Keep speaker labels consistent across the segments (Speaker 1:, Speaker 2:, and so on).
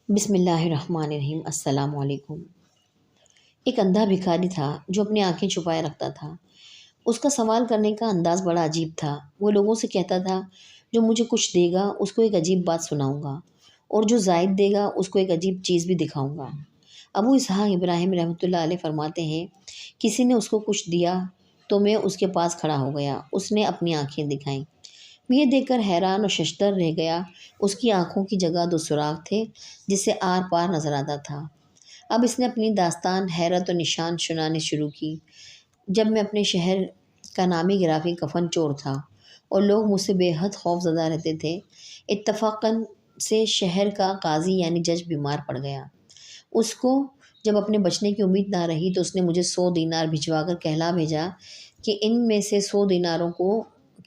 Speaker 1: بسم اللہ الرحمن الرحیم۔ السلام علیکم۔ ایک اندھا بھکاری تھا جو اپنی آنکھیں چھپائے رکھتا تھا۔ اس کا سوال کرنے کا انداز بڑا عجیب تھا۔ وہ لوگوں سے کہتا تھا جو مجھے کچھ دے گا اس کو ایک عجیب بات سناؤں گا، اور جو زائد دے گا اس کو ایک عجیب چیز بھی دکھاؤں گا۔ ابو اسحاق ابراہیم رحمۃ اللہ علیہ فرماتے ہیں، کسی نے اس کو کچھ دیا تو میں اس کے پاس کھڑا ہو گیا۔ اس نے اپنی آنکھیں دکھائیں، میں یہ دیکھ کر حیران اور ششدر رہ گیا۔ اس کی آنکھوں کی جگہ دو سوراخ تھے جس سے آر پار نظر آتا تھا۔ اب اس نے اپنی داستان حیرت و نشان سنانے شروع کی۔ جب میں اپنے شہر کا نامی گرافی کفن چور تھا اور لوگ مجھ سے بے حد خوف زدہ رہتے تھے، اتفاقاً سے شہر کا قاضی یعنی جج بیمار پڑ گیا۔ اس کو جب اپنے بچنے کی امید نہ رہی تو اس نے مجھے 100 دینار بھجوا کر کہلا بھیجا کہ ان میں سے 100 دیناروں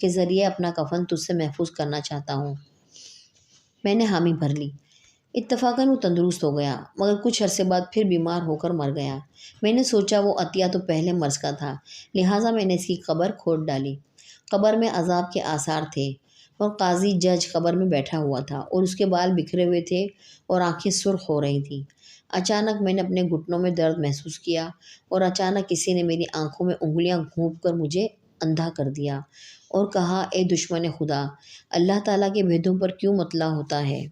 Speaker 1: کے ذریعے اپنا کفن تجھ سے محفوظ کرنا چاہتا ہوں۔ میں نے حامی بھر لی۔ اتفاقاً وہ تندرست ہو گیا، مگر کچھ عرصے بعد پھر بیمار ہو کر مر گیا۔ میں نے سوچا وہ عطیہ تو پہلے مرض کا تھا، لہٰذا میں نے اس کی قبر کھود ڈالی۔ قبر میں عذاب کے آثار تھے اور قاضی جج قبر میں بیٹھا ہوا تھا اور اس کے بال بکھرے ہوئے تھے اور آنکھیں سرخ ہو رہی تھیں۔ اچانک میں نے اپنے گھٹنوں میں درد محسوس کیا اور اچانک کسی نے میری آنکھوں میں انگلیاں گھونپ کر مجھے اندھا کر دیا اور کہا، اے دشمن خدا، اللہ تعالیٰ کے بھیدوں پر کیوں مطلع ہوتا ہے؟